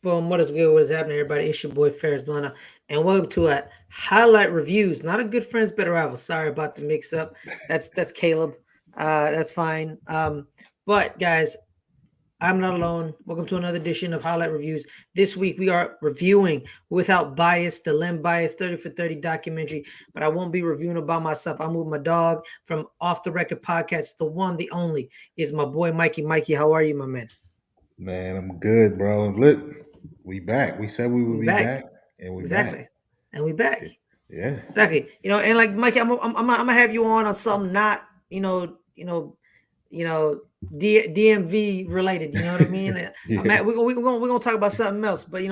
Boom, what is good? What is happening, everybody? It's your boy Ferris Blunter, and welcome to a highlight reviews. Not a good friends, better rivals. Sorry about the mix-up. That's Caleb. That's fine. But guys, I'm not alone. Welcome to another edition of Highlight Reviews. This week we are reviewing Without Bias, the Len Bias 30 for 30 documentary. But I won't be reviewing it by myself. I'm with my dog from Off the Record Podcast. The one, the only, is my boy Mikey. Mikey, how are you, my man? Man, I'm good, bro. Look, we back. We said we would We be back. back, and we back. Exactly. And we back. Yeah. Exactly. And like Mikey, I'm gonna have you on something not, you know, DMV related. You know what I mean? I'm Yeah. at, we're gonna talk about something else. But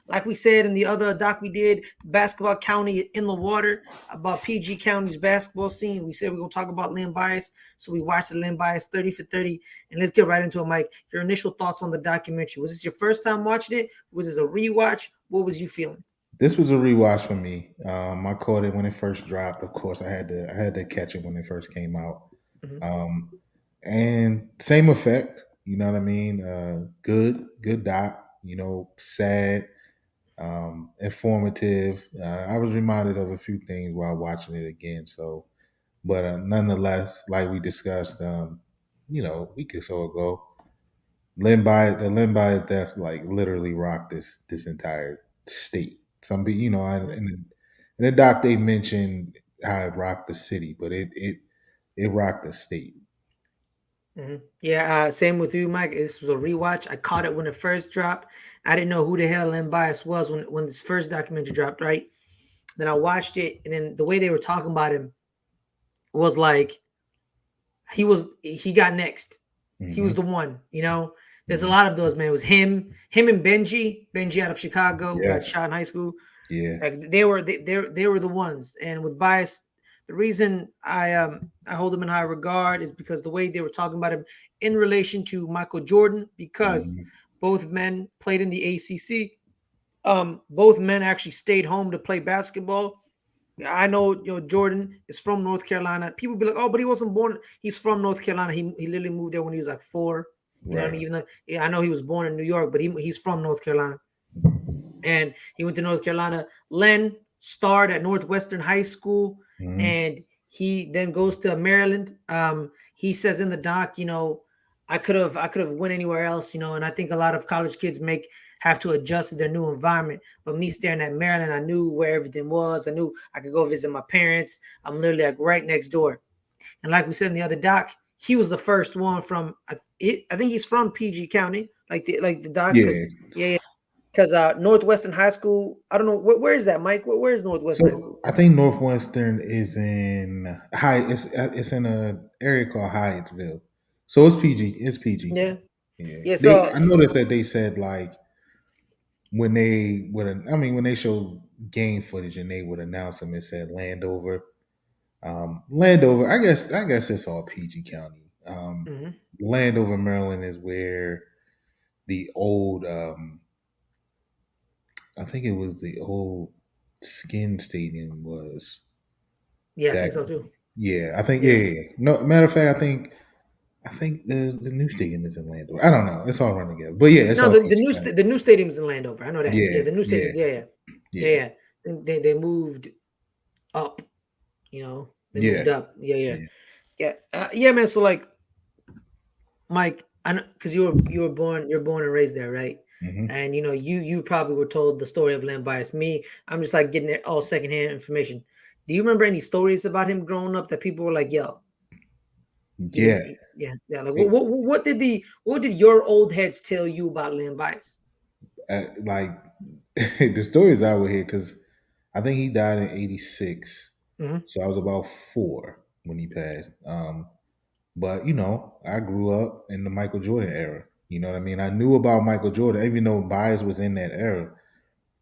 like we said in the other doc we did, basketball county in the water about PG County's basketball scene. We said we're gonna talk about Len Bias, so we watched the Len Bias 30 for 30, and let's get right into it, Mike. Your initial thoughts on the documentary? Was this your first time watching it? Was this a rewatch? What was you feeling? This was a rewatch for me. I caught it when it first dropped. Of course, I had to catch it when it first came out. Mm-hmm. Um, and same effect. You know what I mean? Good doc. Sad, informative. I was reminded of a few things while watching it again. So, but nonetheless, like we discussed, a week or so ago, the Len Bias death like literally rocked this entire state. Some people, in the doc they mentioned how it rocked the city, but it rocked the state. Yeah, same with you, Mike. This was a rewatch. I caught it when it first dropped. I didn't know who the hell Len Bias was when this first documentary dropped, right? Then I watched it, and then the way they were talking about him was like he got next. He was Hmm. the one, you know. There's a Hmm. lot of those, man. It was him and Benji out of Chicago who got Yes. shot in high school. Yeah. Like they were the ones. And with Bias, the reason I hold him in high regard is because the way they were talking about him in relation to Michael Jordan, because Hmm. both men played in the ACC. Both men actually stayed home to play basketball. I know, Jordan is from North Carolina. People be like, "Oh, but he wasn't born." He's from North Carolina. He literally moved there when he was like 4. You know what I Right. mean? Even though, yeah, I know he was born in New York, but he's from North Carolina, and he went to North Carolina. Len starred at Northwestern High School, Hmm. and he then goes to Maryland. He says in the doc, I could have went anywhere else, and I think a lot of college kids have to adjust to their new environment. But me staring at Maryland, I knew where everything was. I knew I could go visit my parents. I'm literally like right next door. And like we said in the other doc, he was the first one from. I think he's from PG County, like the doc, because Yeah. yeah, because Northwestern High School. I don't know where is that, Mike. Where is Northwestern High So School? I think Northwestern is in It's in a area called Hyattsville. So it's PG. It's PG. Yeah, Yeah. yeah. I noticed that they said like when they showed game footage and they would announce them, it said Landover. Landover. I guess it's all PG County. Mhm. Landover, Maryland is where the old I think it was the old Skin Stadium was. Yeah, I That think so too. Yeah, I think Yeah. yeah. No, matter of fact, I think the new stadium is in Landover. I don't know. It's all run together, but yeah, it's No, all the PG new County. the new stadium's in Landover. I know that. Yeah, Yeah, the new yeah, stadiums. Yeah, yeah, yeah, yeah, yeah. And they moved up. They yeah, moved up. Yeah, yeah, yeah. yeah. Yeah, man. So like, Mike, I know because you're born and raised there, right? Hmm. And you probably were told the story of Len Bias. Me, I'm just like getting it all secondhand information. Do you remember any stories about him growing up that people were like, "Yo, Yeah. yeah, yeah"? Like, It, what did your old heads tell you about Len Bias? like the stories I would hear because I think he died in '86, Hmm. so I was about 4 when he passed. But I grew up in the Michael Jordan era. You know what I mean? I knew about Michael Jordan, even though Bias was in that era.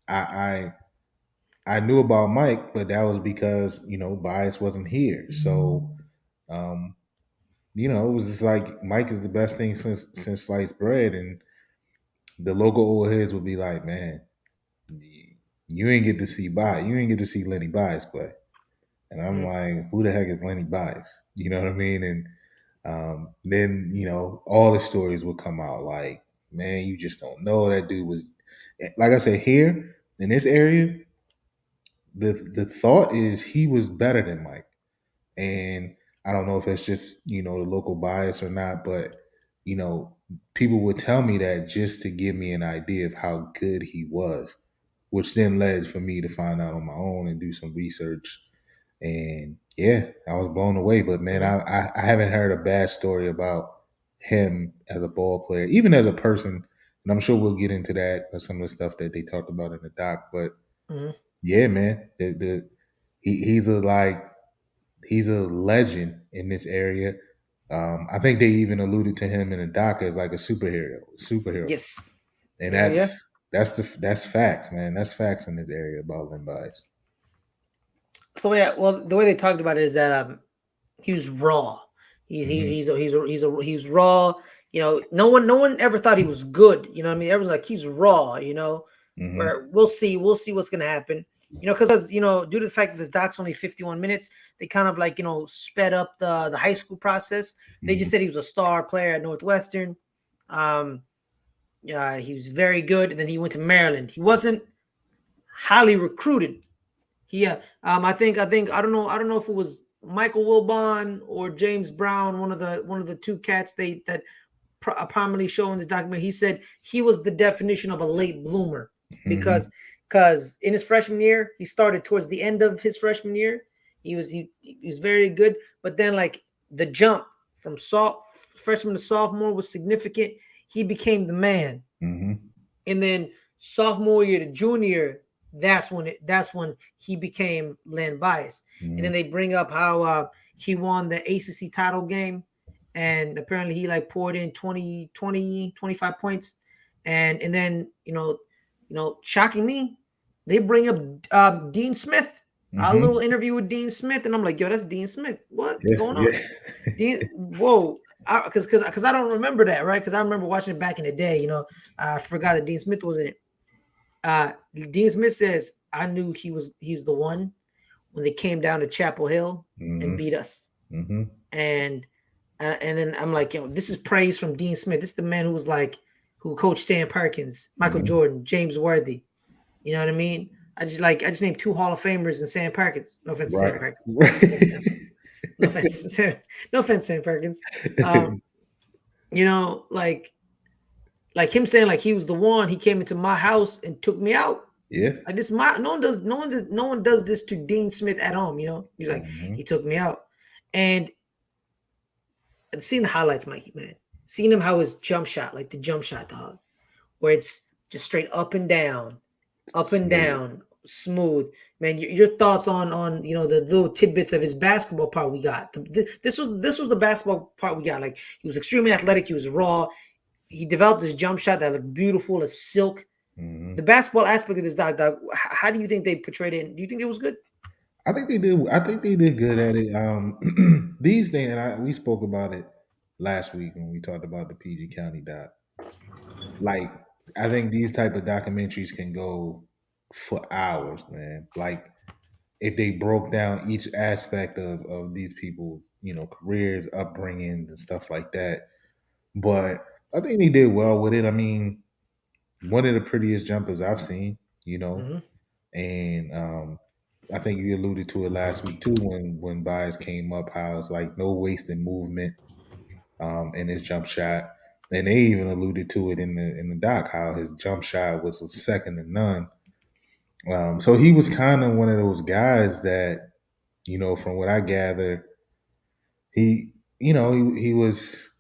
I I knew about Mike, but that was because Bias wasn't here. So, um, it was just like Mike is the best thing since sliced bread, and the local old heads would be like, "Man, you ain't get to see you ain't get to see Lenny Bias play," and I'm Hmm. like, "Who the heck is Lenny Bias?" You know what I mean? And then all the stories would come out like, "Man, you just don't know that dude was." Like I said, here in this area, the thought is he was better than Mike. And I don't know if it's just, the local bias or not, but, you know, people would tell me that just to give me an idea of how good he was, which then led for me to find out on my own and do some research. And yeah, I was blown away. But man, Mhm. I haven't heard a bad story about him as a ball player, even as a person. And I'm sure we'll get into that or some of the stuff that they talked about in the doc. But Mhm. yeah, man, he's he's a legend in this area. I think they even alluded to him in the doc as like a superhero, Yes. and Yeah. Yeah. that's facts, man. That's facts in this area about Len Bias. So yeah, well, the way they talked about it is that he was raw. Hmm. He's raw. No one ever thought he was good. You know what I mean? Everyone's like he's raw. Hmm. Where we'll see what's gonna happen. Because due to the fact that this doc's only 51 minutes, they kind of like sped up the high school process. They just Hmm. said he was a star player at Northwestern. Um, yeah, he was very good, and then he went to Maryland. He wasn't highly recruited. I don't know if it was Michael Wilbon or James Brown, one of the two cats that prominently show in this document. He said he was the definition of a late bloomer Hmm. because in his freshman year he started towards the end of his freshman year. He was very good, but then like the jump from freshman to sophomore was significant. He became the man, Hmm. and then sophomore year to junior, that's when he became Len Bias. And then Hmm. they bring up how he won the ACC title game, and apparently he like poured in 25 points, and then shocking me, they bring up Dean Smith, a little Hmm. interview with Dean Smith, and I'm like, yo, that's Dean Smith. What's Yeah, going on? yeah. Whoa. Because I don't remember that, right? Because I remember watching it back in the day. I forgot that Dean Smith was in it. Dean Smith says, "I knew he was the one when they came down to Chapel Hill and Hmm. beat us." Hmm. And then I'm like, yo, this is praise from Dean Smith. This is the man who coached Sam Perkins, Michael Hmm. Jordan, James Worthy. You know what I mean? I just named two Hall of Famers and Sam Perkins. No offense to Sam Right. Perkins. Right. No offense, no offense, Sam Perkins. Um, like him saying like he was the one. He came into my house and took me out. Yeah. Like this, no one does this to Dean Smith at home. He's like Hmm. he took me out, and seeing the highlights, Mikey man, seeing him how his jump shot, like the jump shot, dog, where it's just straight up and Smooth. down, smooth. Man, your thoughts on the little tidbits of his basketball part we got. This was the basketball part we got. Like he was extremely athletic. He was raw. He developed this jump shot that looked beautiful as silk. Hmm. The basketball aspect of this dog, how do you think they portrayed it? Do you think it was good? I think they did. I think they did good at it. These days, and we spoke about it last week when we talked about the PG County doc. Like, I think these type of documentaries can go for hours, man. Like, if they broke down each aspect of these people's, careers, upbringings, and stuff like that. But I think they did well with it. I mean, one of the prettiest jumpers I've seen, you know, Mm-hmm. and I think you alluded to it last week too when Bias came up, how it's like no wasted movement in his jump shot, and they even alluded to it in the doc how his jump shot was a second to none. So he was kind of one of those guys that, from what I gather, he he was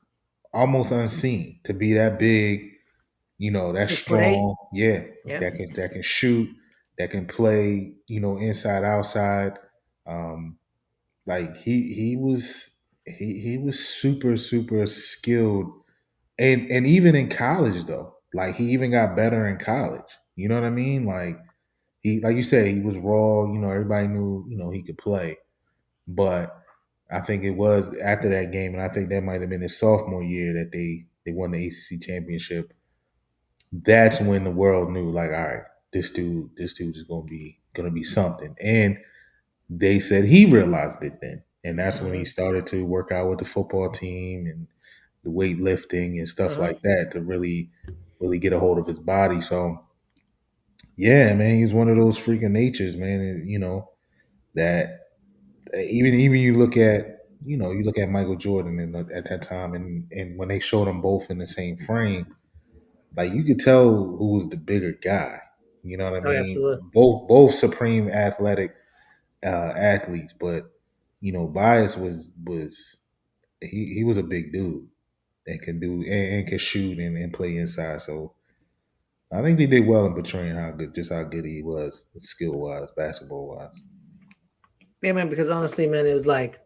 almost unseen to be that big, that's 6'8". strong, yeah, Yeah. that can shoot, that can play, inside outside. Um, like he was super skilled, and even in college though, like he even got better in college. You know what I mean? Like he, like you said, he was raw. Everybody knew, he could play, but I think it was after that game, and I think that might have been his sophomore year that they won the ACC championship. That's when the world knew, like, all right, this dude is gonna be something. And they said he realized it then, and that's when he Mm-hmm. started to work out with the football team and the weightlifting and stuff Mm-hmm. like that to really get a hold of his body. So Yeah, man, he's one of those freaking natures, man. And, that even you look at you look at Michael Jordan at that time, and when they showed them both in the same frame, like you could tell who was the bigger guy. You know what I Oh, yeah, mean? absolutely. Both supreme athletic athletes, but Bias was he was a big dude and can do and can shoot and play inside. So I think they did well in portraying how good he was, skill wise, basketball wise. Yeah, man. Because honestly, man, it was like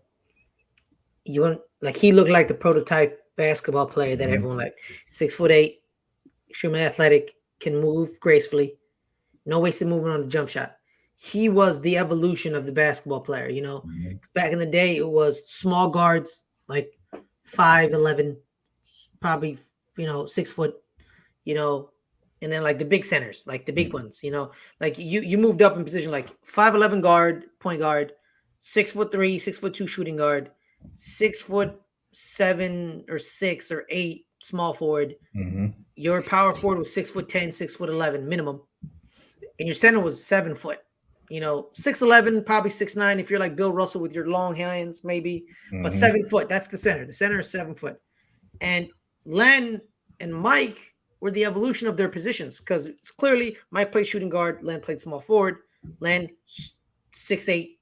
you want like he looked like the prototype basketball player that Hmm. everyone like 6'8", extremely athletic, can move gracefully, no wasted movement on the jump shot. He was the evolution of the basketball player, you know. Hmm. Because back in the day, it was small guards like 5'11", probably 6 foot, you know, and then like the big centers, like the big ones, like you moved up in position like 5'11" guard, point guard, 6'3", 6'2" shooting guard, 6'7" or 6 or 8" small forward. Hmm. Your power forward was 6'10", 6'11" minimum, and your center was 7 foot. 6'11", probably 6'9" if you're like Bill Russell with your long hands, maybe, but Hmm. 7 foot. That's the center. The center is 7 foot. And Len and Mike were the evolution of their positions because it's clearly Mike played shooting guard, Len played small forward. Len 6'8",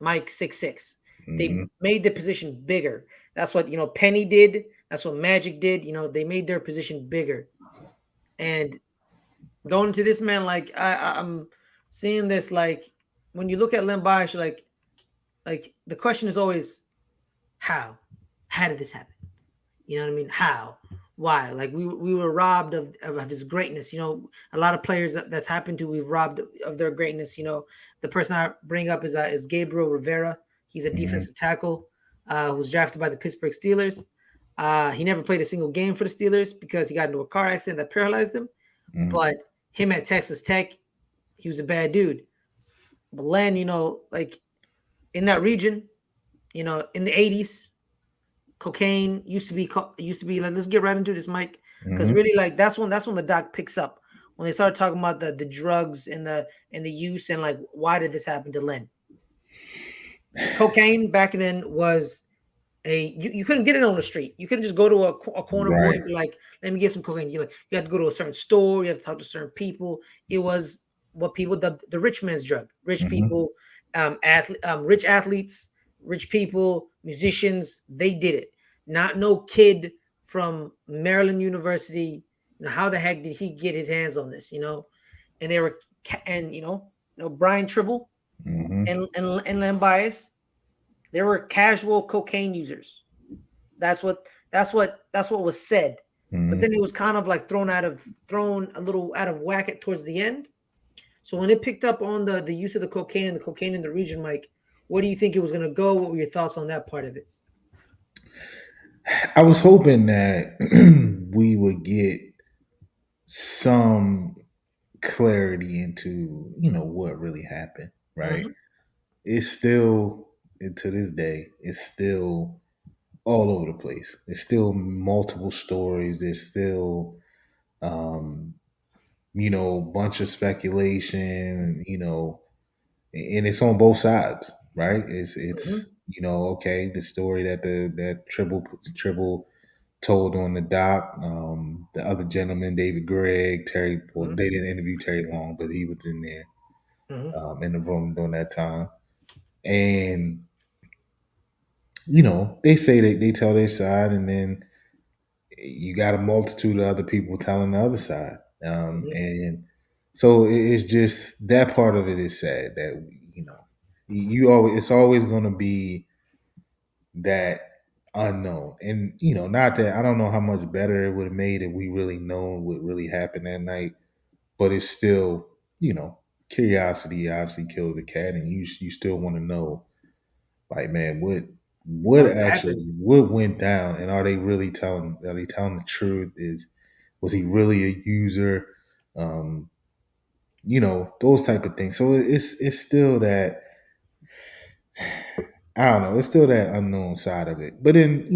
Mike 6'6". They Hmm. made the position bigger. That's what Penny did. That's what Magic did. They made their position bigger. And going into this, man, like I'm seeing this, like when you look at Len Bias, you're like the question is always how? How did this happen? You know what I mean? How? Why? Like we were robbed of his greatness. A lot of players that's happened to, we've robbed of their greatness. The person I bring up is Gabriel Rivera. He's a Hmm. defensive tackle who's drafted by the Pittsburgh Steelers. He never played a single game for the Steelers because he got into a car accident that paralyzed him. Hmm. But him at Texas Tech, he was a bad dude. But Len, like in that region, in the '80s, cocaine used to be like, let's get right into this, Mike, because Hmm. really, like that's when the doc picks up when they start talking about the drugs and the use, and like why did this happen to Len? Cocaine back then was you couldn't get it on the street. You couldn't just go to a corner boy Right. and be like, "Let me get some cocaine." You had to go to a certain store. You have to talk to certain people. It was what people the rich man's drug. Rich Hmm. people, rich athletes, rich people, musicians. They did it. Not no kid from Maryland University. How the heck did he get his hands on this? And they were and Brian Tribble Hmm. and Len Bias. They were casual cocaine users. That's what was said. But then Hmm. it was kind of like thrown a little out of whack at towards the end. So when it picked up on the use of the cocaine and the cocaine in the region, Mike, where do you think it was going to go? What were your thoughts on that part of it? I was hoping that we would get some clarity into what really happened. Right? Hmm. It's still, and to this day, it's still all over the place. There's still multiple stories. There's still um, bunch of speculation. And it's on both sides, right? It's Hmm. okay, the story that Tribble told on the doc. The other gentleman, David Gregg, Terry. Well, Hmm. they didn't interview Terry Long, but he was in there Hmm. in the room during that time. And they say they tell their side, and then you got a multitude of other people telling the other side. Hmm. And so it's just that part of it is sad that you always it's always going to be that unknown. And not that I don't know how much better it would have made if we really known what really happened that night, but it's still you know curiosity obviously kills the cat, and you still want to know, like, man, what What happened? actually what went down, and are they telling the truth? Was he really a user? Um, those type of things. So it's still that, I don't know. It's still that unknown side of it. But then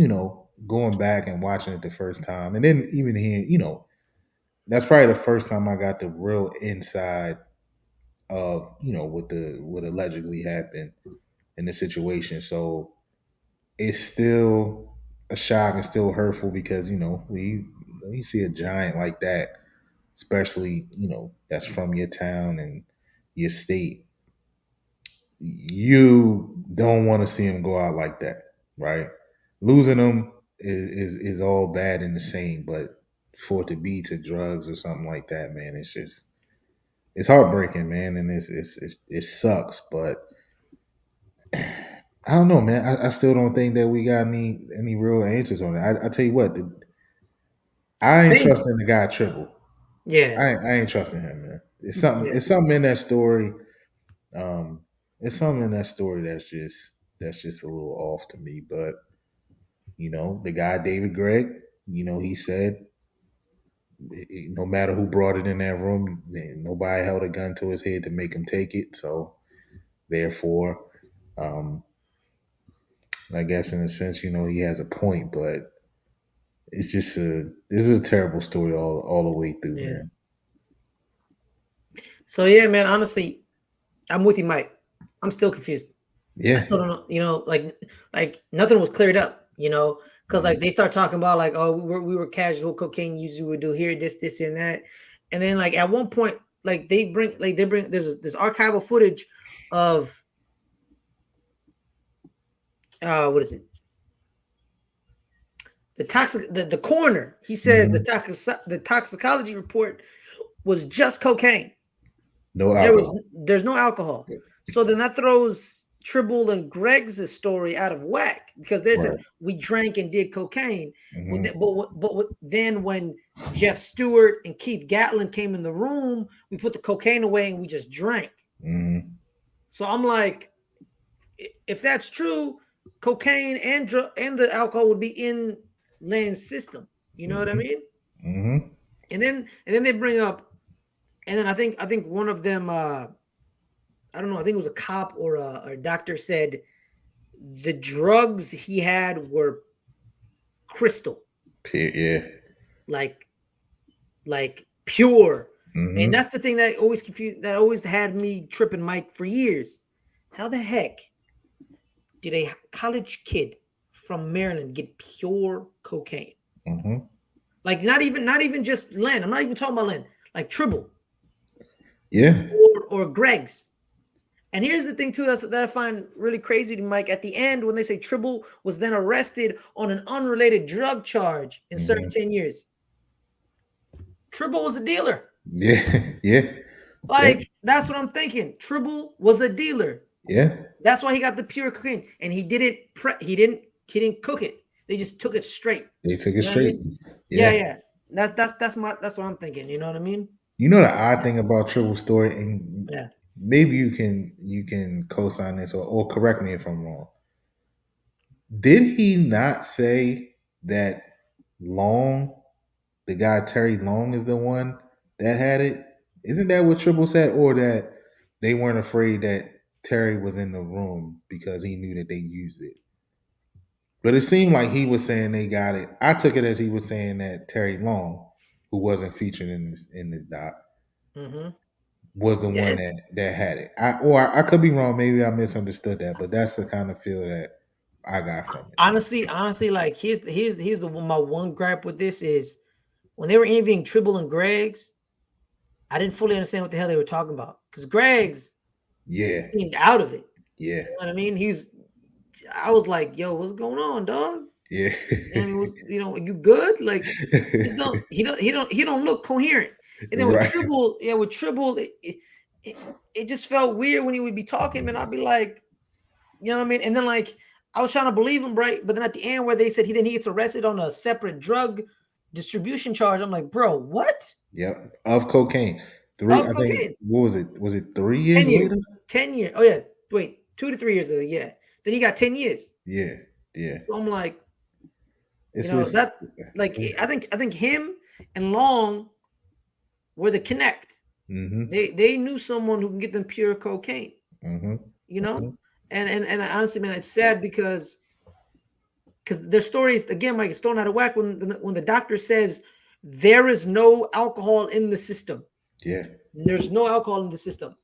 going back and watching it the first time, and then even hearing that's probably the first time I got the real inside of what allegedly happened in the situation. So it's still a shock and still hurtful because when you see a giant like that, especially that's from your town and your state, you don't want to see him go out like that, right? Losing him is all bad and the same, but for it to be to drugs or something like that, man, it's heartbreaking, man, and it sucks, but I don't know, man. I still don't think that we got any real answers on it. I tell you what, I ain't Same. trusting the guy triple. Yeah. I ain't trusting him, man. It's something. Yeah. It's something in that story. Um, it's something in that story that's just a little off to me. But the guy David Gregg, he said no matter who brought it in that room, nobody held a gun to his head to make him take it. So therefore, um, I guess in a sense, he has a point. But this is a terrible story all the way through, Yeah. man. So yeah, man. Honestly, I'm with you, Mike. I'm still confused. I Yeah. still don't know. Like nothing was cleared up. Because like Mhm. they start talking about like, oh, we were casual cocaine users would do here, this, and that, and then like at one point, like they bring there's archival footage of what is it? The coroner. He says Mhm. the toxicology report was just cocaine. No There was alcohol. there's no alcohol. So then that throws Tribble and Greg's story out of whack because they said Right. we drank and did cocaine. Hmm. Then when Jeff Stewart and Keith Gatlin came in the room, we put the cocaine away and we just drank. Hmm. So I'm like, if that's true, cocaine and the alcohol would be in Len's system. You know what I Hmm. mean? Hmm. And then they bring up, and then I think one of them I don't know, I think it was a cop or a doctor said the drugs he had were crystal, Yeah. like pure. And Hmm. that's the thing that always had me tripping Mike for years. How the heck did a college kid from Maryland get pure cocaine? Hmm. Like not even just Len. I'm not even talking about Len. Like Tribble Yeah. or Greg's. And here's the thing too that I find really crazy to Mike. At the end, when they say Tribble was then arrested on an unrelated drug charge and served Hmm. 10 years. Tribble was a dealer. Yeah. Yeah. Yep. Like that's what I'm thinking. Tribble was a dealer. Yeah. That's why he got the pure cocaine, and he didn't cook it. They just took it straight. They took it You know what I straight. mean? Yeah, Yeah. yeah. That's what I'm thinking. You know what I mean? The odd thing about Triple Story, and Yeah. maybe you can co-sign this or correct me if I'm wrong. Did he not say that Long, the guy Terry Long, is the one that had it? Isn't that what Triple said, or that they weren't afraid that Terry was in the room because he knew that they used it? But it seemed like he was saying they got it. I took it as he was saying that Terry Long, who wasn't featured in this doc, Mm-hmm. was the Yeah. one that had it. I could be wrong. Maybe I misunderstood that, but that's the kind of feel that I got from it. Honestly, like my one gripe with this is when they were interviewing Tribble and Greg's, I didn't fully understand what the hell they were talking about because Greg's Yeah, seemed out of it. yeah, You know what I mean? I was like, yo, what's going on, dog? yeah, You know what I mean, you good? Like, he don't look coherent. And then with right. Tribble, yeah, with Tribble, it, it just felt weird when he would be talking, and I'd be like, you know what I mean? And then like I was trying to believe him, right? But then at the end where they said he gets arrested on a separate drug distribution charge, I'm like, bro, what? Yep, of cocaine. Three. Of I think. cocaine. What was it? Was it 3 years 10 later? years. 10 years. Oh yeah. Wait, 2 to 3 years ago. Yeah. Then he got 10 years. Yeah, yeah. So I'm like, It's just. that's like I think him and Long were the connect. Mm-hmm. They knew someone who can get them pure cocaine, Mm-hmm. you know? Hmm. And honestly, man, it's sad because their stories again, Mike, it's thrown out of whack when the doctor says there is no alcohol in the system. Yeah. There's no alcohol in the system.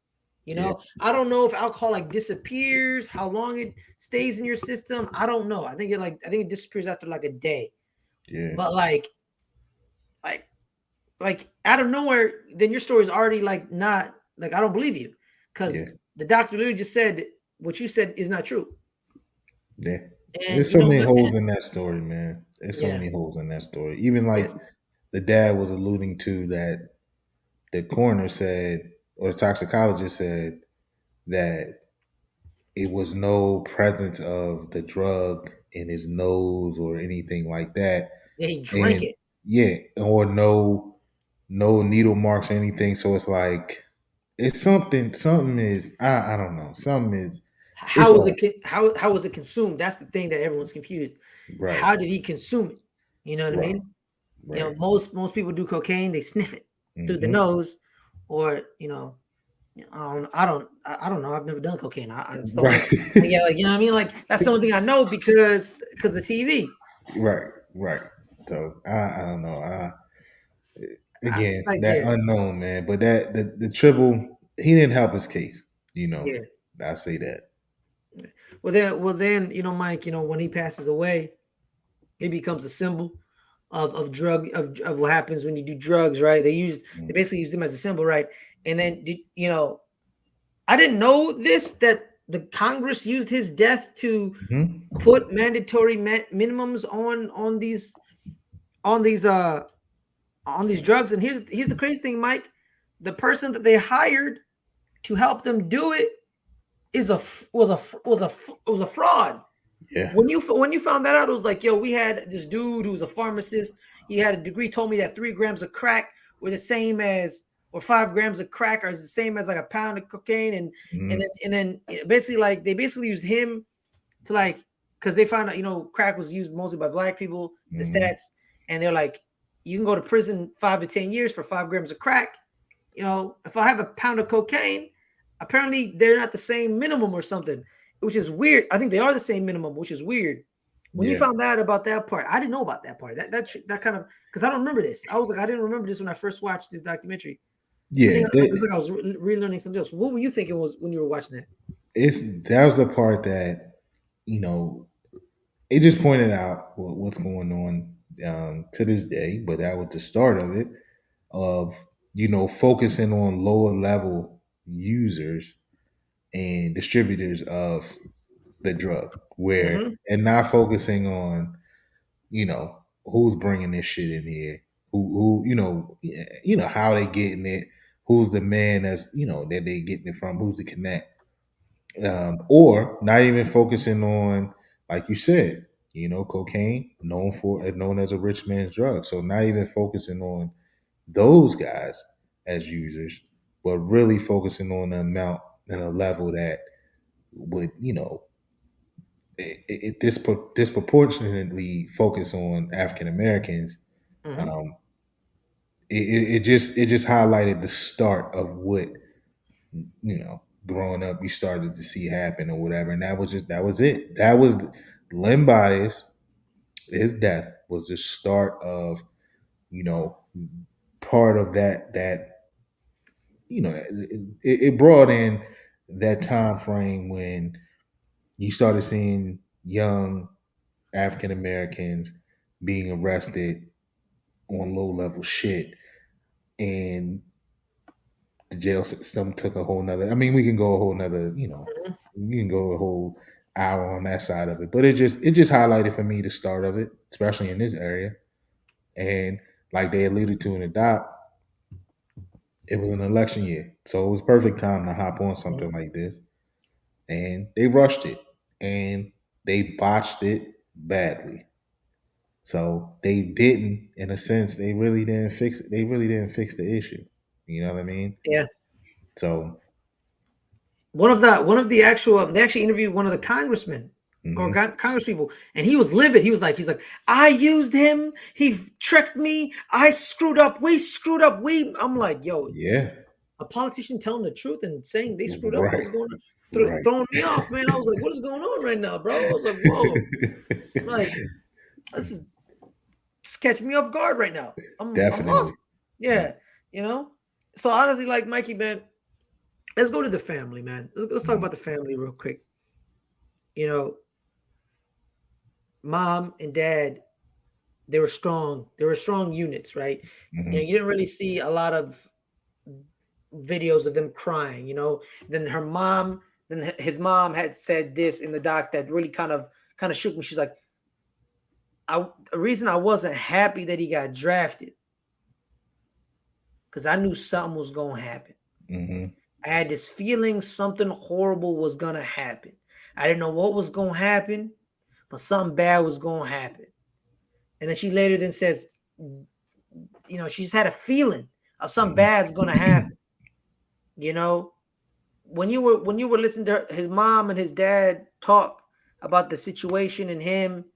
Yeah. I don't know if alcohol like disappears, how long it stays in your system. I don't know. I think it disappears after like a day. Yeah. But like like out of nowhere, then your story is already like not like I don't believe you Yeah. because the doctor literally just said what you said is not true. Yeah. And There's you so know many what? holes in that story, man. There's so Yeah, many holes in that story. Even like yes, the dad was alluding to that the coroner said, or the toxicologist said, that it was no presence of the drug in his nose or anything like that. yeah, he drank And it. yeah, or no needle marks or anything. So it's like it's something is I don't know. Something is it's How was all it? How was it consumed? That's the thing that everyone's confused. right. How did he consume it? You know what I Right. mean? Right. Most people do cocaine. They sniff it through the Hmm. nose, or I don't know. I've never done cocaine. It's the only Right. yeah, like you know what I mean. Like that's the only thing I know because the TV. Right. Right. So I don't know. Again, Like that yeah, unknown man, but that the triple he didn't help his case. You know, yeah. I say that. Well then Mike, when he passes away, it becomes a symbol of drug of what happens when you do drugs, right? They basically used him as a symbol, right? And then I didn't know this that the Congress used his death to Mm-hmm. put mandatory minimums on these uh on these drugs. And here's the crazy thing, Mike. The person that they hired to help them do it is a was a fraud. Yeah. When you found that out, it was like, yo, we had this dude who was a pharmacist. He had a degree. Told me that 3 grams of crack were the same as, or 5 grams of crack are the same as like a pound of cocaine, Mm-hmm. and then basically like they basically used him to like because they found out crack was used mostly by black people. The Mm-hmm. stats, and they're like, you can go to prison 5 to 10 years for 5 grams of crack. If I have a pound of cocaine, apparently they're not the same minimum or something, which is weird. I think they are the same minimum, which is weird. When you Yeah. found out about that part, I didn't know about that part. That kind of because I don't remember this. I was like, I didn't remember this when I first watched this documentary. I Yeah. think it's like I was relearning something else. What were you thinking was when you were watching that? It's that was the part that you know it just pointed out what's going on to this day, but that was the start of it of focusing on lower level users and distributors of the drug, where Mm-hmm. and not focusing on who's bringing this shit in here, who how they getting it, who's the man that they getting it from, who's the connect, or not even focusing on, like you said, cocaine known as a rich man's drug, so not even focusing on those guys as users, but really focusing on the amount and a level that would disproportionately focus on African Americans. Mm-hmm. um, it just highlighted the start of what growing up you started to see happen or whatever, and that was it. That was Len Bias. His death was the start of you know part of that it brought in that time frame when you started seeing young African Americans being arrested on low level shit, and the jail system took a whole nother. I mean, we can go a whole nother. Mm-hmm. We can go a whole hour on that side of it, but it just highlighted for me the start of it, especially in this area, and like they alluded to in the doc, it was an election year, so it was perfect time to hop on something like this, and they rushed it, and they botched it badly. So they didn't, in a sense, they really didn't fix it. They really didn't fix the issue. You know what I mean? Yeah. So, One of the actual they actually interviewed one of the congressmen or hmm, congress people, and he was livid. He's like, I used him. He tricked me. I screwed up. We screwed up. I'm like, yo, yeah, a politician telling the truth and saying they screwed up. right, What's going on? right. Throwing me off, man. I was like, what is going on right now, bro? I was like, whoa. I'm like, this is just catch me off guard right now. I'm Definitely. lost. Yeah, you know. So honestly, like Mikey, man, let's go to the family, man. Let's talk Mm-hmm. about the family real quick. You know, mom and dad, they were strong. They were strong units, right? You Mm-hmm. didn't really see a lot of videos of them crying. Then her mom, then his mom had said this in the doc that really kind of shook me. She's like, the reason I wasn't happy that he got drafted because I knew something was gonna happen. Mm-hmm. I had this feeling something horrible was gonna happen. I didn't know what was gonna happen, but something bad was gonna happen. And then she later then says, she's had a feeling of something bad's gonna Mm-hmm. happen. You know, when you were listening to his mom and his dad talk about the situation and him,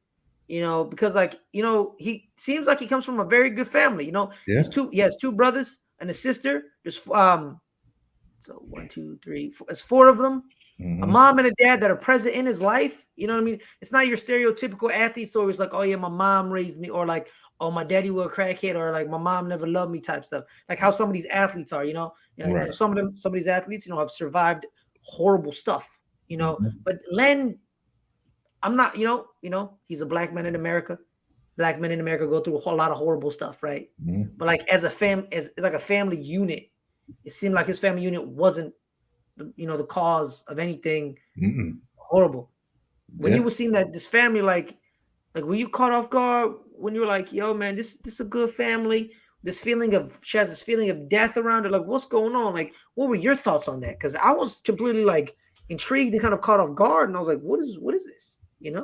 because like he seems like he comes from a very good family. Yeah. He has two brothers and a sister. There's so one, two, three, four. It's four of them. A Mm-hmm. mom and a dad that are present in his life. You know what I mean? It's not your stereotypical athlete story. It's like, oh yeah, my mom raised me, or like, oh my daddy was a crackhead, or like my mom never loved me type stuff. Like how some of these athletes are. Right. Some of these athletes, have survived horrible stuff. Mm-hmm. But Len, I'm not. He's a black man in America. Black men in America go through a whole lot of horrible stuff, right? Mm-hmm. But like as like a family unit, it seemed like his family unit wasn't the cause of anything Mm-hmm. horrible. When you Yeah. were seeing that this family, like were you caught off guard when you were like, yo, man, this is a good family? She has this feeling of death around her. Like, what's going on? Like, what were your thoughts on that? Because I was completely like intrigued and kind of caught off guard, and I was like, what is this? Yeah.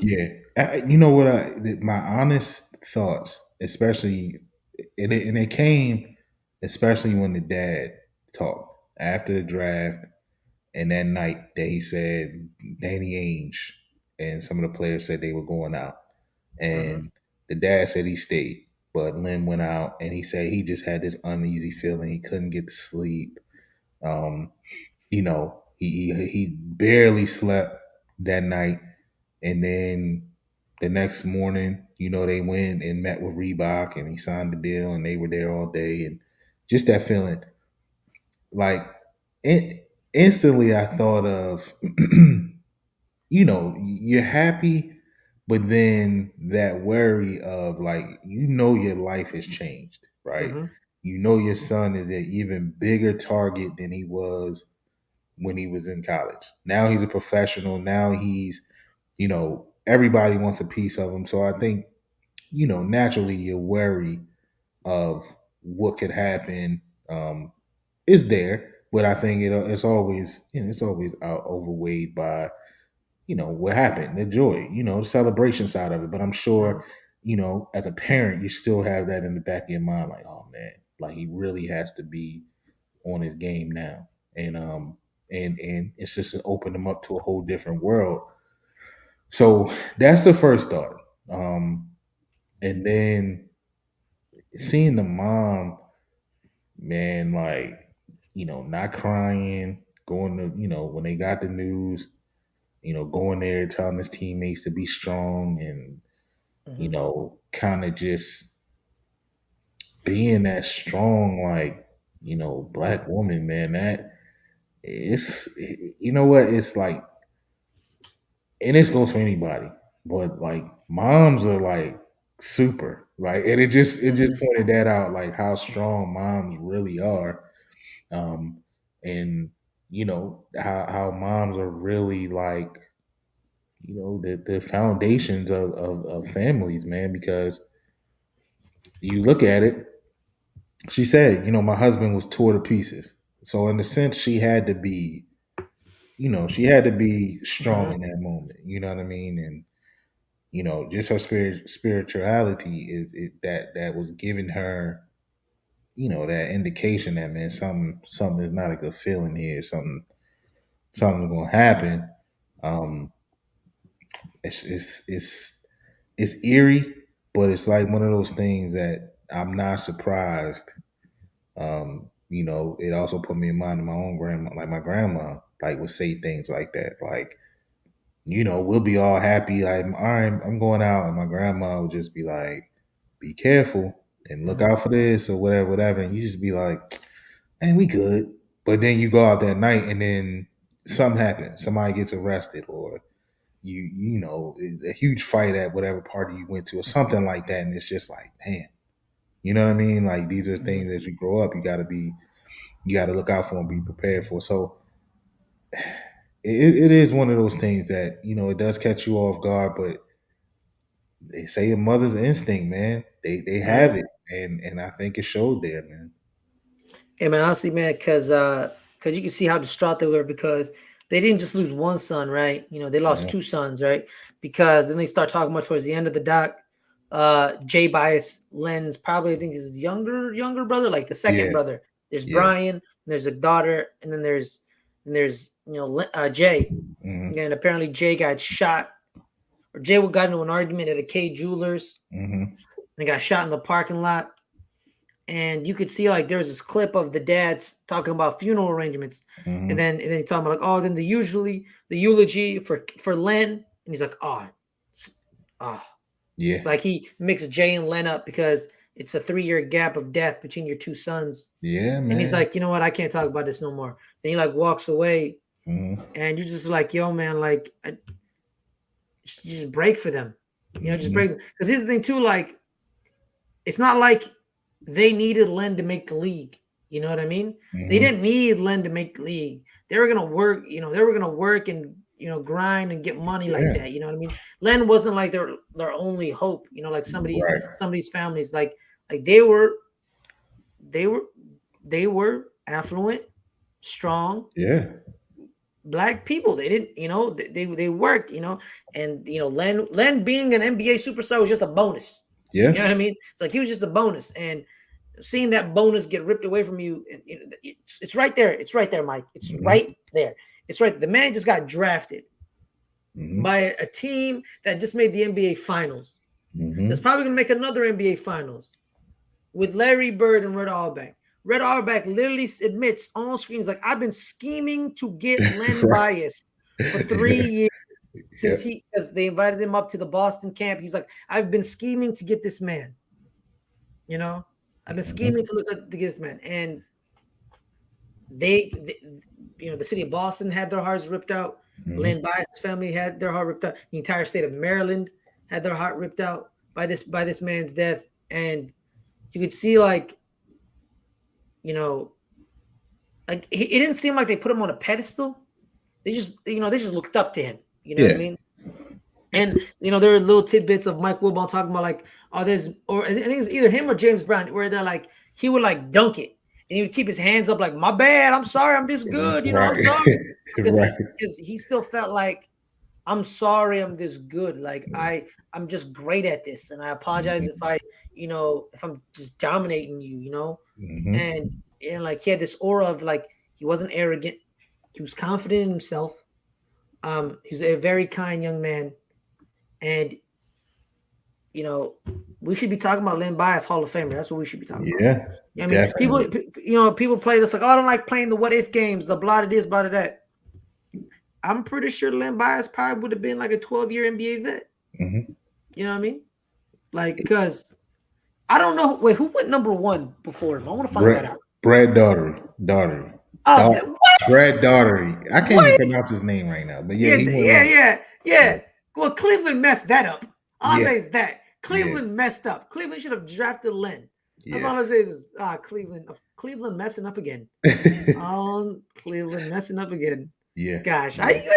You know what? My honest thoughts, especially, and it came, especially when the dad talked after the draft, and that night that he said Danny Ainge and some of the players said they were going out, Mm-hmm. and the dad said he stayed, but Lynn went out, and he said he just had this uneasy feeling. He couldn't get to sleep. Um, he barely slept that night, and then the next morning, they went and met with Reebok, and he signed the deal, and they were there all day, and just that feeling, like, instantly, I thought of, you're happy, but then that worry of, like, your life has changed, right? Mm-hmm. Your son is an even bigger target than he was when he was in college. Now he's a professional. Now he's, everybody wants a piece of him. So I think, naturally your worry of what could happen is there, but I think it's always, it's always outweighed by, what happened, the joy, the celebration side of it. But I'm Mm-hmm. sure, as a parent, you still have that in the back of your mind, like, oh man, like he really has to be on his game now, and it's just opened him up to a whole different world. So that's the first thought, and then seeing the mom, man, like, not crying, going to, when they got the news, going there telling his teammates to be strong, and Mm-hmm. kind of just being that strong, like, black woman, man. That it's, you know what, it's like, and this goes for anybody, but like moms are like super, like, and it just Mm-hmm. pointed that out, like how strong moms really are, um, and how moms are really like, the foundations of families, man, because you look at it, she said, my husband was tore to pieces. So in a sense, she had to be strong Mm-hmm. in that moment. You know what I mean? And just her spirituality that was giving her, that indication that, man, something is not a good feeling here. Something's gonna happen. Um, it's eerie, but it's like one of those things that I'm not surprised. It also put me in mind of my own grandma, like my grandma, like would say things like that, like, we'll be all happy, like, all right, I'm going out, and my grandma would just be like, be careful and look Mhm. out for this or whatever, whatever. And you just be like, man, we good. But then you go out that night and then something happens. Somebody gets arrested or a huge fight at whatever party you went to or something like that. And it's just like, man, you know what I mean? Like these are Mhm. things as you grow up, you gotta look out for and be prepared for. So it is one of those things that, it does catch you off guard, but they say a mother's instinct, man. They Right. have it. And I think it showed there, man. Hey man, honestly, man, because you can see how distraught they were because they didn't just lose one son, right? They lost Yeah. two sons, right? Because then they start talking about towards the end of the doc. Jay Bias, Len's probably I think his younger brother, like the second Yeah. brother. There's Yeah. Brian, there's a daughter, and then there's Jay. Hmm. And apparently Jay got shot, or Jay got into an argument at a K Jewelers Hmm. and got shot in the parking lot. And you could see like there's this clip of the dads talking about funeral arrangements, and Hmm. then he talking about like, oh, then the eulogy for Len, and he's like, oh, Yeah. like he mixed Jay and Len up because it's a 3-year gap of death between your two sons, Yeah, and he's man. like, you know what, I can't talk about this no more. Then he like walks away, Hmm. and you're just like, yo, man, like, just break for them, just Hmm. break. Because here's the thing too, like it's not like they needed Len to make the league. You know what I mean? They Hmm. didn't need Len to make the league. They were gonna work. They were gonna work and grind and get money like Yeah. that. You know what I mean? Len wasn't like their only hope. Like Right. some of these families, like they were affluent, strong Yeah. black people. They didn't, they worked, and Len being an NBA superstar was just a bonus. You know Yeah. what I mean? It's like he was just a bonus, and seeing that bonus get ripped away from you, it's right there. It's right there, Mike. It's Hmm. right there. It's right. The man just got drafted Hmm. by a team that just made the NBA Finals. That's Hmm. probably going to make another NBA Finals with Larry Bird and Red Auerbach. Red Auerbach literally admits on screen, he's like, I've been scheming to get Len Right. Bias for 3 years Yeah. since because they invited him up to the Boston camp. He's like, I've been scheming to get this man. You know, I've been scheming Hmm. to look at to get this man, and they the city of Boston had their hearts ripped out. Len Hmm. Bias' family had their heart ripped out. The entire state of Maryland had their heart ripped out by this man's death, and you could see you know like it didn't seem like they put him on a pedestal. They just looked up to him. You know what I Yeah. mean? And there are little tidbits of Mike Wilbon talking about like, oh, or I think it's either him or James Brown, where they're like, he would like dunk it and he would keep his hands up, like, my bad, I'm sorry, I'm this good, I'm Right. sorry, because Right. he still felt like, I'm sorry, I'm this good, like I'm just great at this, and I apologize if Hmm. if I'm just dominating you, Hmm. and like he had this aura of like he wasn't arrogant, he was confident in himself, he's a very kind young man, and you know, we should be talking about Len Bias Hall of Famer. That's what we should be talking about. Yeah. I mean, Definitely. people play this like, oh, I don't like playing the what if games, the blah of this, blah of that. I'm pretty sure Len Bias probably would have been like a 12-year NBA vet. Hmm. You know what I mean? Like, cause I don't know. Wait, who went number one before him? I want to find that Brad, out. Brad Daughtery. Oh, Daugh- what? Brad Daughtery. I can't even What? pronounce his name right now, but yeah, Yeah, he went yeah, one. yeah, Yeah. yeah. Well, Cleveland messed that up. All I Yeah. say is that Yeah. Cleveland messed up. Cleveland should have drafted Len. That's Yeah. all I say is Cleveland messing up again. Oh, Cleveland messing up again. Yeah. Gosh, I Yeah. you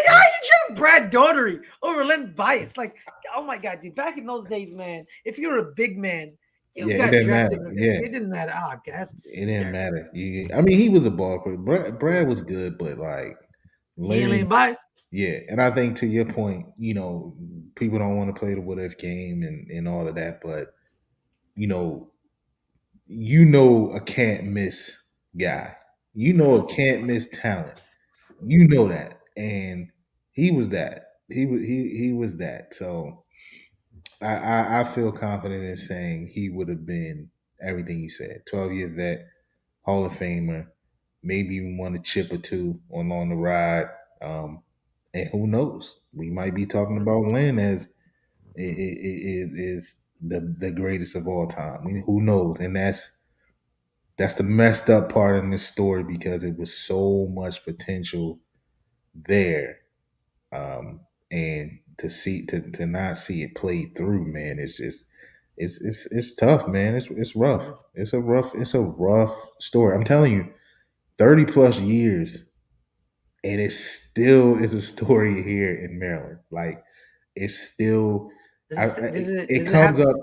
draft Brad Daughtery over Len Bias. Like, oh my god, dude. Back in those days, man, if you were a big man, you Yeah. It got didn't drafted. matter. Yeah. It didn't matter. Oh, God, that's It didn't hysterical. matter. I mean, he was a ball player. Brad was good, but like He ain't Len Len, Bias. yeah. And I think to your point, people don't want to play the what if game and all of that, but you know, a can't miss guy. A Mm-hmm. can't miss talent. You know that, and he was that. He was that. So I feel confident in saying he would have been everything you said. 12-year vet, Hall of Famer, maybe even won a chip or two on the ride. Um, and who knows? We might be talking about Lynn as is the greatest of all time. I mean, who knows? And that's the messed up part in this story because it was so much potential there, um, and to not see it played through, man, it's just it's tough, man. It's rough. Mhm. It's a rough story. I'm telling you, 30 plus years, and it still is a story here in Maryland. Like it's still, it Does it have comes up.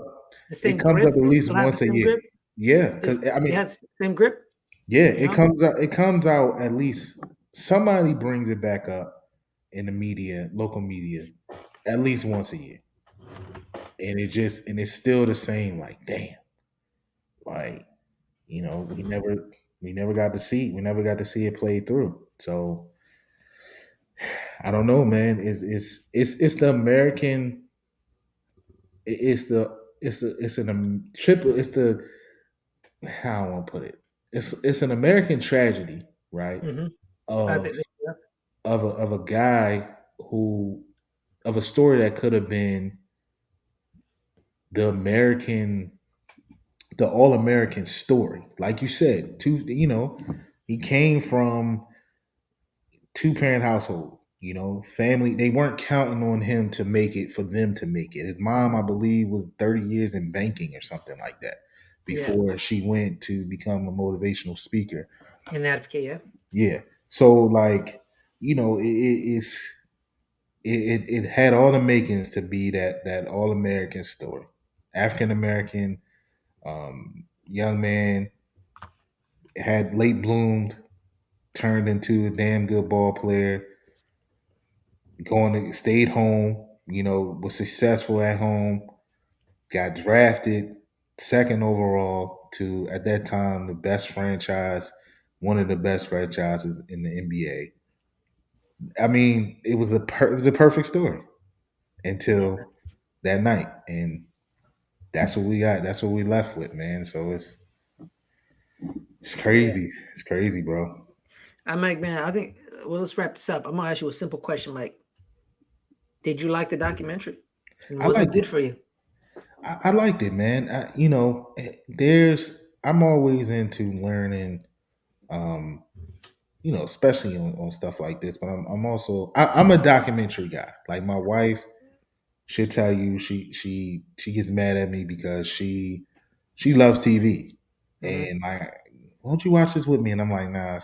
the It same comes up grip? at Does it least still have the once a same year. grip? Yeah, because I It mean, has the same grip. yeah, You it know. comes out. It comes out at least somebody brings it back up in the media, local media, at least once a year, and it's still the same. Like, damn, like we never got to see it played through. So I don't know, man. It's the American. It's the it's an triple. It's the how I want to put it. It's an American tragedy, right? Mm-hmm. Of Yeah. of a guy who of a story that could have been the American, the all American story. Like you said, he came from two parent household. Family. They weren't counting on him to make it for them to make it. His mom, I believe, was 30 years in banking or something like that Yeah. before she went to become a motivational speaker. An advocate. Yeah. Yeah. So like, it had all the makings to be that all American story. African American, young man, had late bloomed, turned into a damn good ball player, stayed home, was successful at home, got drafted second overall to at that time the best franchise, one of the best franchises in the NBA. I mean, it was a perfect story Yeah, man. until that night, and that's what we got. That's what we left with, man. So it's Yeah. crazy. It's crazy, bro. Mike, man. I think. Well, let's wrap this up. I'm gonna ask you a simple question, Mike. Did you like the documentary? And I was it liked it. good for you? I liked it, man. I'm always into learning, um, especially on stuff like this. But I'm also I'm a documentary guy. Like my wife, she'll tell you she gets mad at me because she loves TV, Mm-hmm. and like, won't you watch this with me? And I'm like, nah,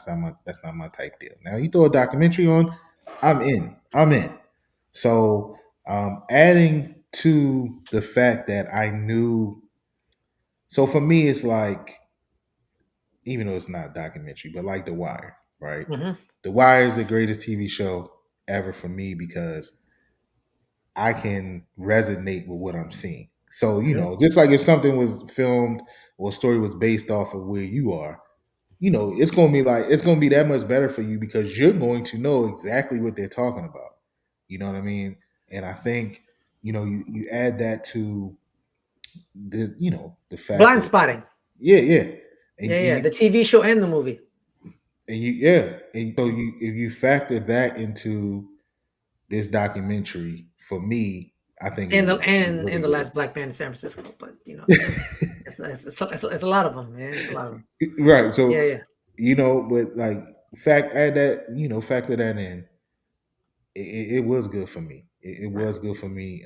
that's not my type deal. Now you throw a documentary on, I'm in. I'm in. So adding to the fact that I knew, so for me it's like, even though it's not a documentary, but like The Wire, right? Mm-hmm. The Wire is the greatest TV show ever for me because I can resonate with what I'm seeing. So, Mm-hmm. just like if something was filmed or a story was based off of where you are, it's gonna be that much better for you because you're going to know exactly what they're talking about. You know what I mean? And I think, you add that to the fact Blind that, spotting. yeah, yeah. And, Yeah, and yeah. you The TV show and the movie. yeah. And so if you factor that into this documentary, for me, I think it was And really the good. last black band in San Francisco. But it's a lot of them, man. It's a lot of them. Right. Yeah, So, yeah, but like add that, factor that in. It was good for me. It right. was good for me.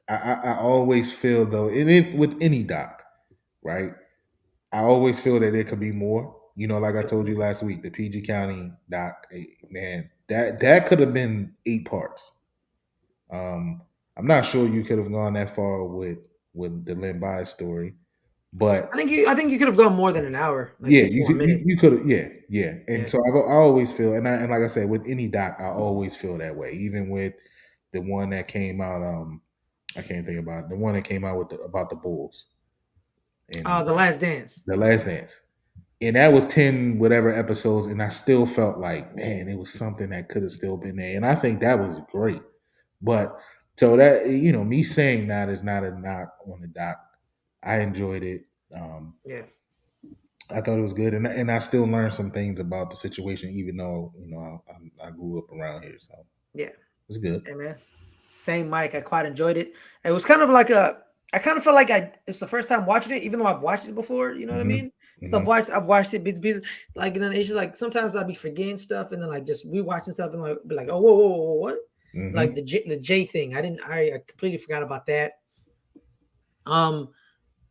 I always feel though, with any doc, right? I always feel that there could be more. Like I told you last week, the PG County doc, man, that could have been 8 parts. Um, I'm not sure you could have gone that far with the Len Bias story, but I think you could have gone more than an hour, like yeah, 50 more minutes. you could have, yeah, yeah. And Yeah. so I always feel, and like I said, with any doc, I always feel that way. Even with the one that came out, I can't think about the one that came out about the Bulls and The Last Dance. the Last Dance, and that was 10 whatever episodes, and I still felt like, man, it was something that could have still been there, and I think that was great. But so that, me saying that is not a knock on the doc. I enjoyed it. Um, Yeah, I thought it was good, and I still learned some things about the situation, even though I grew up around here, so yeah, it's good. yeah, man. Same, Mike. I quite enjoyed it. It was kind of like a. I kind of felt like it's the first time watching it, even though I've watched it before. You know what I Mm-hmm. mean? So Mm-hmm. I've watched it bits, bits. Like and then it's just like sometimes I'll be forgetting stuff, and then like just rewatching stuff, and like be like, oh, whoa, whoa, whoa, what? Like Mm-hmm. the J thing. I completely forgot about that. Um,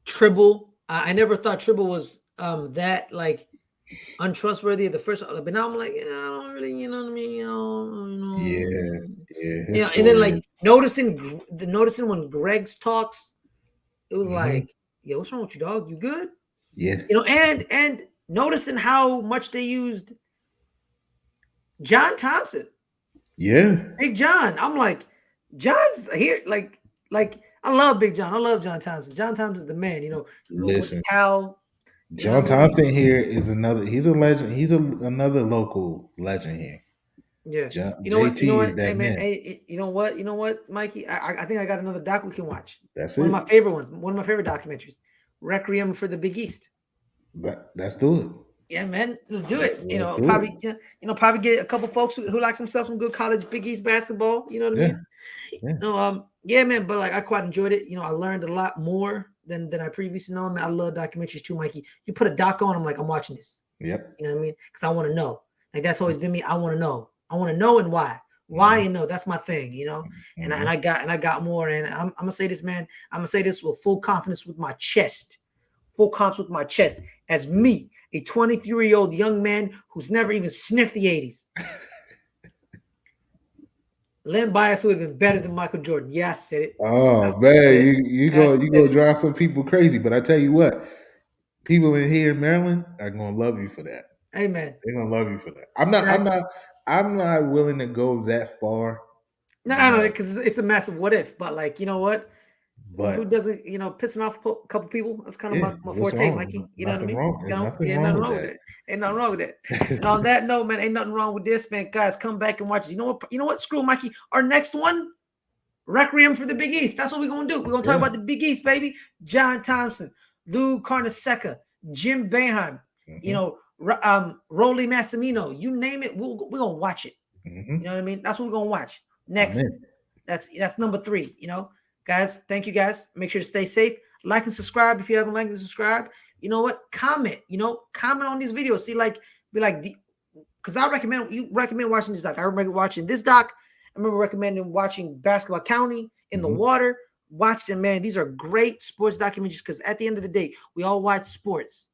Tribble. I never thought Tribble was that like untrustworthy at the first, but now I'm like, yeah, I don't really, you know what I mean? Yeah. Yeah. You His know, and then story like is. noticing when Greg's talks, it was Mm-hmm. like, yo, what's wrong with you, dog? You good? Yeah. You know, and noticing how much they used John Thompson, Yeah. Big John. I'm like, John's here, like I love Big John. I love John Thompson. John Thompson's the man. You know, he grew up with the Listen, cow. You know what John I mean? Thompson here is another. He's a legend. He's another local legend here. Yeah. John, You know what? You know JT is what? Hey that man. man. Hey, you know what? You know what, Mikey? I think I got another doc we can watch. That's One of my it. favorite ones. One of my favorite documentaries. Requiem for the Big East. Let's do it. Yeah, man. Let's do it. You Let's know, do probably it. yeah, probably get a couple folks who likes themselves some good college Big East basketball. You know what I Yeah. mean? Yeah. No, yeah, man. But like, I quite enjoyed it. You know, I learned a lot more than I previously known. Man, I love documentaries too, Mikey. You put a doc on, I'm like, I'm watching this. Yep. You know what I mean? Because I want to know. Like that's always been me. I want to know. I want to know and why. Why Mm-hmm. and know. That's my thing. You know. Mm-hmm. And I got more. And I'm gonna say this, man. I'm gonna say this with full confidence with my chest. Full confidence with my chest. As me, a 23-year-old young man who's never even sniffed the 80s. Len Bias would have been better than Michael Jordan. Yeah, I said it. I Oh said man, it. I you said gonna it. drive some people crazy. But I tell you what, people in here in Maryland are gonna love you for that. Hey, man. They're gonna love you for that. That, I'm not willing to go that far, no, you I know know. because it's a massive what if. But like, you know what? Who But doesn't, pissing off a couple people? That's kind of yeah, my what's forte, wrong? Mikey. You know what I Nothing mean? wrong. You There's know, nothing yeah, wrong nothing with wrong with that. that. Ain't nothing wrong with that. And on that note, man, ain't nothing wrong with this, man. Guys, come back and watch it. You know what? You know what? Screw Mikey. Our next one, Requiem for the Big East. That's what we're gonna do. We're gonna talk Yeah. about the Big East, baby. John Thompson, Lou Carnesecca, Jim Boeheim, Mm-hmm. Rolly Massimino. You name it, we're gonna watch it. You know Mm-hmm. what I mean? That's what we're gonna watch I'm next. in. That's number 3. You know, guys. Thank you, guys. Make sure to stay safe. Like and subscribe if you haven't liked and subscribe. You know what? Comment. You know, comment on these videos. See, like, be like, because I recommend you recommend watching this doc. I remember watching this doc. I remember recommending watching Basketball County in the Mm-hmm. Water. Watch them, man. These are great sports documentaries because at the end of the day, we all watch sports.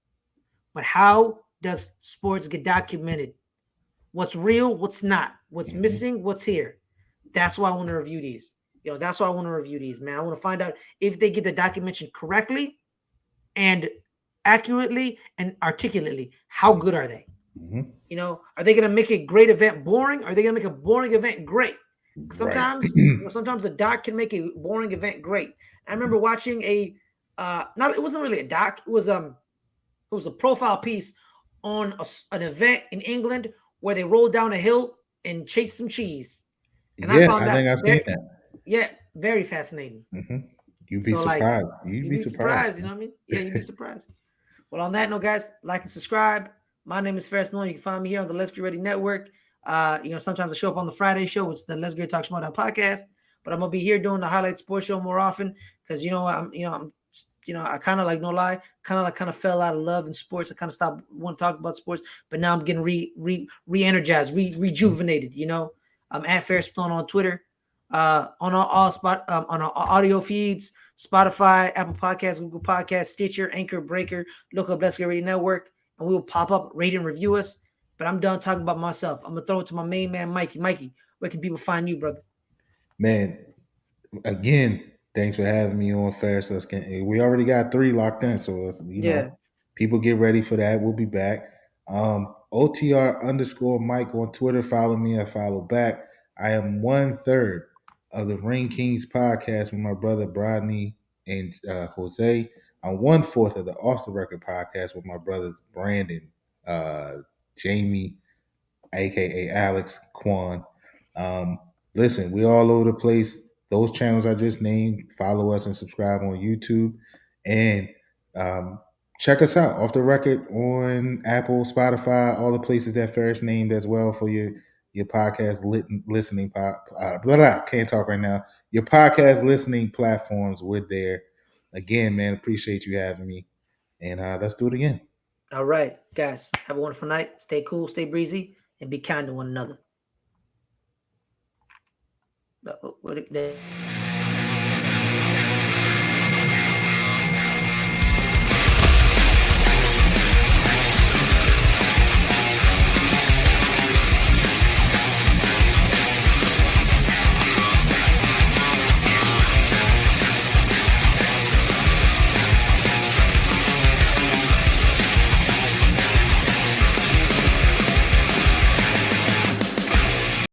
But how does sports get documented? What's real? What's not? What's Mm-hmm. missing? What's here? That's why I want to review these. That's why I want to review these, man. I want to find out if they get the documentation correctly and accurately and articulately. How good are they? Mm-hmm. Are they going to make a great event boring? Or are they going to make a boring event great? Right. Sometimes, sometimes a doc can make a boring event great. I remember watching a not it wasn't really a doc. It was a profile piece on an event in England where they rolled down a hill and chased some cheese, and I Yeah, found I that think I've seen very, that. yeah, very fascinating. Mm-hmm. You'd be So like, surprised. You'd you'd be be surprised. surprised. You know what I mean? Yeah, you'd be surprised. Well, on that note, guys, like and subscribe. My name is Ferris Malone. You can find me here on the Let's Get Ready Network. Sometimes I show up on the Friday show, which is the Let's Get Talk Smart podcast. But I'm gonna be here doing the highlight sports show more often because I kind of like no lie, kind of fell out of love in sports. I kind of stopped want to talk about sports, but now I'm getting re-energized, rejuvenated. I'm at Ferris Malone on Twitter, on all spot on our audio feeds, Spotify, Apple Podcasts, Google Podcasts, Stitcher, Anchor, Breaker. Look up Let's Get Ready Network, and we will pop up, rate and review us. But I'm done talking about myself. I'm gonna throw it to my main man, Mikey. Mikey, where can people find you, brother? Man, again, thanks for having me on Ferris. We already got 3 locked in, so Yeah, people get ready for that. We'll be back. OTR underscore Mike on Twitter. Follow me. I follow back. I am 1/3 of the Ring Kings podcast with my brother Brodney and Jose. I'm 1/4 of the Off the Record podcast with my brothers Brandon, uh, Jamie, aka Alex Quan. Um, Listen, we're all over the place. Those channels I just named, follow us and subscribe on YouTube. And um, check us out off the record on Apple, Spotify, all the places that Ferris named as well for your your podcast listening can't talk right now. Your podcast listening platforms. We're there. Again, man, appreciate you having me, and let's do it again. All right, guys, have a wonderful night. Stay cool, stay breezy, and be kind to one another. There we go.